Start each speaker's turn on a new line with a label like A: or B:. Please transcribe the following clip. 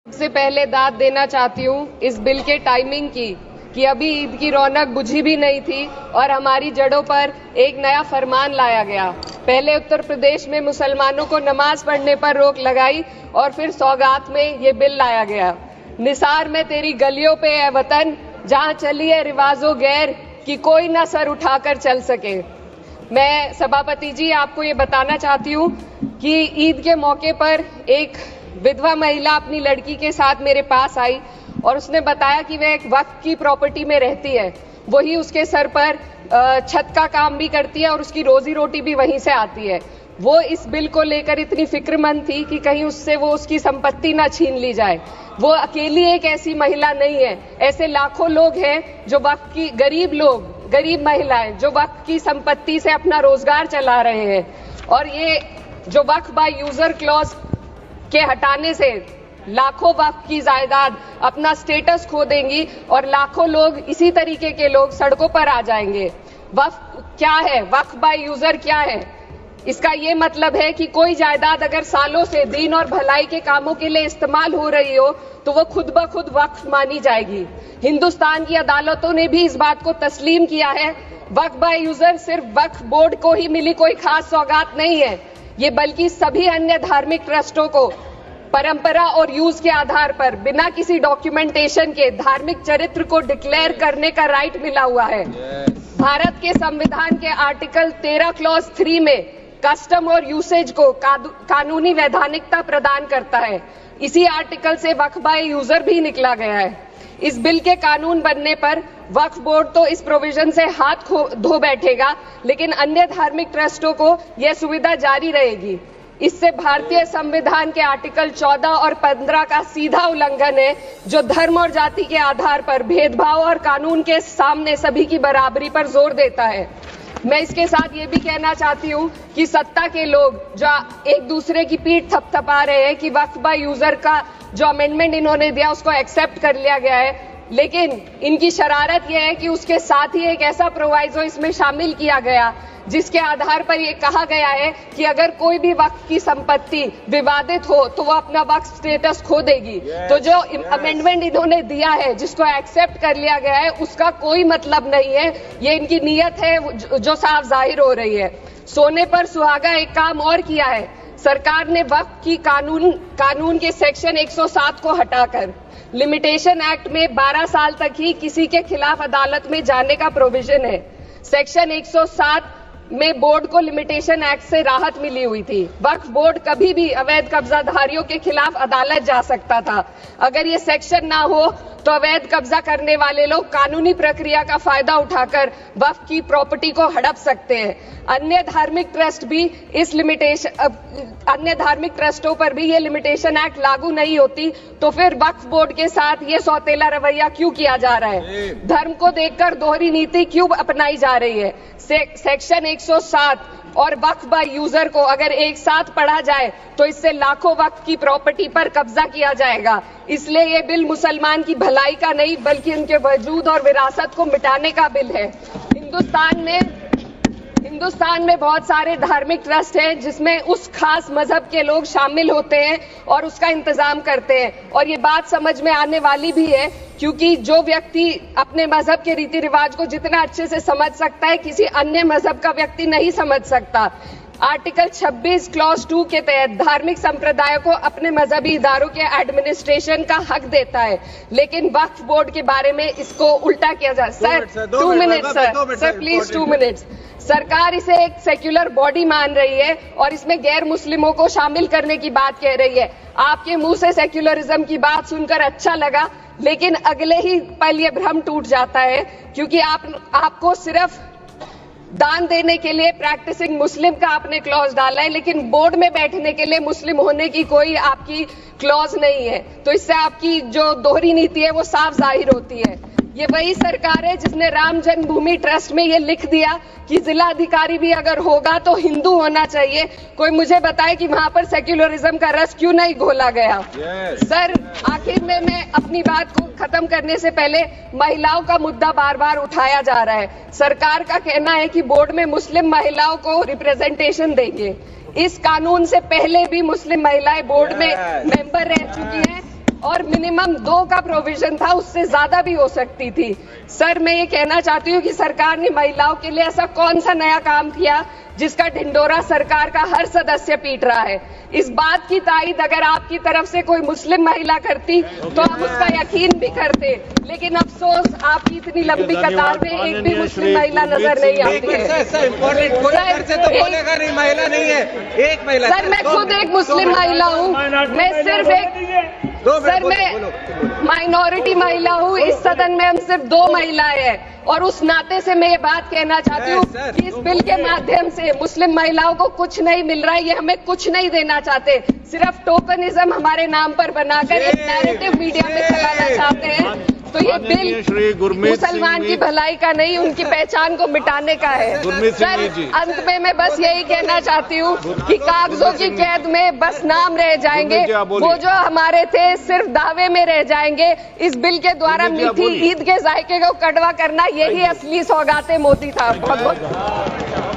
A: सबसे पहले दाद देना चाहती हूँ इस बिल के टाइमिंग की कि अभी ईद की रौनक बुझी भी नहीं थी और हमारी जड़ों पर एक नया फरमान लाया गया। पहले उत्तर प्रदेश में मुसलमानों को नमाज पढ़ने पर रोक लगाई और फिर सौगात में ये बिल लाया गया। निसार में तेरी गलियों पे है वतन, जहाँ चली है रिवाजो गैर कि कोई ना सर उठाकर चल सके। मैं सभापति जी आपको ये बताना चाहती हूँ कि ईद के मौके पर एक विधवा महिला अपनी लड़की के साथ मेरे पास आई और उसने बताया कि वह एक वक्फ की प्रॉपर्टी में रहती है, वही उसके सर पर छत का काम भी करती है और उसकी रोजी रोटी भी वहीं से आती है। वो इस बिल को लेकर इतनी फिक्रमंद थी कि कहीं उससे वो उसकी संपत्ति ना छीन ली जाए। वो अकेली एक ऐसी महिला नहीं है, ऐसे लाखों लोग हैं जो वक्फ की गरीब महिलाएं जो वक्फ की संपत्ति से अपना रोजगार चला रहे हैं। और ये जो वक्फ बाय यूजर क्लॉज के हटाने से लाखों वक्फ की जायदाद अपना स्टेटस खो देंगी और लाखों लोग इसी तरीके के लोग सड़कों पर आ जाएंगे। वक्फ क्या है, वक्फ बाय यूजर क्या है? इसका ये मतलब है कि कोई जायदाद अगर सालों से दीन और भलाई के कामों के लिए इस्तेमाल हो रही हो तो वो खुद ब खुद वक्फ मानी जाएगी। हिंदुस्तान की अदालतों ने भी इस बात को तस्लीम किया है। वक्फ बाय यूजर सिर्फ वक्फ बोर्ड को ही मिली कोई खास सौगात नहीं है, ये बल्कि सभी अन्य धार्मिक ट्रस्टों को परंपरा और यूज के आधार पर बिना किसी डॉक्यूमेंटेशन के धार्मिक चरित्र को डिक्लेयर करने का राइट मिला हुआ है। भारत के संविधान के आर्टिकल 13 क्लॉज 3 में कस्टम और यूसेज को कानूनी वैधानिकता प्रदान करता है। इसी आर्टिकल से वक्फ बाय यूजर भी निकला गया है। इस बिल के कानून बनने पर वक्फ बोर्ड तो इस प्रोविजन से हाथ धो बैठेगा, लेकिन अन्य धार्मिक ट्रस्टों को यह सुविधा जारी रहेगी। इससे भारतीय संविधान के आर्टिकल 14 और 15 का सीधा उल्लंघन है, जो धर्म और जाति के आधार पर भेदभाव और कानून के सामने सभी की बराबरी पर जोर देता है। मैं इसके साथ ये भी कहना चाहती हूँ कि सत्ता के लोग जो एक दूसरे की पीठ थपथपा रहे हैं कि वक्फ बाय यूजर का जो अमेंडमेंट इन्होंने दिया उसको एक्सेप्ट कर लिया गया है, लेकिन इनकी शरारत यह है कि उसके साथ ही एक ऐसा प्रोवाइजो इसमें शामिल किया गया जिसके आधार पर यह कहा गया है कि अगर कोई भी वक्फ की संपत्ति विवादित हो तो वो अपना वक्फ स्टेटस खो देगी। तो जो अमेंडमेंट इन्होंने दिया है जिसको एक्सेप्ट कर लिया गया है उसका कोई मतलब नहीं है, ये इनकी नीयत है जो साफ जाहिर हो रही है। सोने पर सुहागा एक काम और किया है, सरकार ने वक्फ की कानून के सेक्शन 107 को हटाकर लिमिटेशन एक्ट में 12 साल तक ही किसी के खिलाफ अदालत में जाने का प्रोविजन है। सेक्शन 107 में बोर्ड को लिमिटेशन एक्ट से राहत मिली हुई थी। वक्फ बोर्ड कभी भी अवैध कब्जाधारियों के खिलाफ अदालत जा सकता था। अगर ये सेक्शन ना हो तो अवैध कब्जा करने वाले लोग कानूनी प्रक्रिया का फायदा उठाकर वक्फ की प्रॉपर्टी को हड़प सकते हैं। अन्य धार्मिक ट्रस्टों पर भी ये लिमिटेशन एक्ट लागू नहीं होती, तो फिर वक्फ बोर्ड के साथ ये सौतेला रवैया क्यों किया जा रहा है? धर्म को देखकर दोहरी नीति क्यों अपनाई जा रही है? सेक्शन 107 और वक्फ बाय यूजर को अगर एक साथ पढ़ा जाए तो इससे लाखों वक्फ की प्रॉपर्टी पर कब्जा किया जाएगा। इसलिए ये बिल मुसलमान की भलाई का नहीं बल्कि उनके वजूद और विरासत को मिटाने का बिल है। हिंदुस्तान में बहुत सारे धार्मिक ट्रस्ट हैं जिसमें उस खास मजहब के लोग शामिल होते हैं और उसका इंतजाम करते हैं, और ये बात समझ में आने वाली भी है क्योंकि जो व्यक्ति अपने मजहब के रीति रिवाज को जितना अच्छे से समझ सकता है किसी अन्य मजहब का व्यक्ति नहीं समझ सकता। आर्टिकल 26 क्लॉज 2 के तहत धार्मिक संप्रदायों को अपने मजहबी इदारों के एडमिनिस्ट्रेशन का हक देता है, लेकिन वक्फ बोर्ड के बारे में इसको उल्टा किया जा रहा है। Sir 2 minute sir please 2 minutes. सरकार इसे एक सेक्युलर बॉडी मान रही है और इसमें गैर मुस्लिमों को शामिल करने की बात कह रही है। आपके मुंह से सेक्युलरिज्म की बात सुनकर अच्छा लगा, लेकिन अगले ही पल ये भ्रम टूट जाता है क्योंकि आपको सिर्फ दान देने के लिए प्रैक्टिसिंग मुस्लिम का आपने क्लॉज डाला है, लेकिन बोर्ड में बैठने के लिए मुस्लिम होने की कोई आपकी क्लॉज नहीं है। तो इससे आपकी जो दोहरी नीति है वो साफ जाहिर होती है। ये वही सरकार है जिसने राम जन्मभूमि ट्रस्ट में ये लिख दिया कि जिला अधिकारी भी अगर होगा तो हिंदू होना चाहिए। कोई मुझे बताए कि वहां पर सेक्युलरिज्म का रस क्यों नहीं घोला गया? सर आखिर में मैं अपनी बात को खत्म करने से पहले महिलाओं का मुद्दा बार बार उठाया जा रहा है। सरकार का कहना है कि बोर्ड में मुस्लिम महिलाओं को रिप्रेजेंटेशन देंगे। इस कानून से पहले भी मुस्लिम महिलाएं बोर्ड में मेंबर रह चुकी हैं। और मिनिमम 2 का प्रोविजन था, उससे ज्यादा भी हो सकती थी। सर मैं ये कहना चाहती हूँ कि सरकार ने महिलाओं के लिए ऐसा कौन सा नया काम किया जिसका ढिंडोरा सरकार का हर सदस्य पीट रहा है। इस बात की तायीद अगर आपकी तरफ से कोई मुस्लिम महिला करती तो हम उसका यकीन भी करते, लेकिन अफसोस आपकी इतनी लंबी कतार में एक भी मुस्लिम महिला नजर नहीं आती है।
B: महिला नहीं है, एक महिला।
A: सर मैं खुद एक मुस्लिम महिला हूँ, मैं सिर्फ एक सर मैं माइनॉरिटी महिला हूँ। इस सदन में हम सिर्फ 2 महिलाएं हैं और उस नाते से मैं ये बात कहना चाहती हूँ कि इस बिल के माध्यम से मुस्लिम महिलाओं को कुछ नहीं मिल रहा है, ये हमें कुछ नहीं देना चाहते, सिर्फ टोकनिज्म हमारे नाम पर बनाकर एक नैरेटिव मीडिया में चलाना चाहते हैं। तो ये बिल मुसलमान की भलाई का नहीं, उनकी पहचान को मिटाने का है। सर अंत में मैं बस यही कहना चाहती हूँ कि कागजों की कैद में बस नाम रह जाएंगे, वो जो हमारे थे सिर्फ दावे में रह जाएंगे। इस बिल के द्वारा मीठी ईद के जायके को कड़वा करना, यही असली सौगाते मोदी था। बहुत बहुत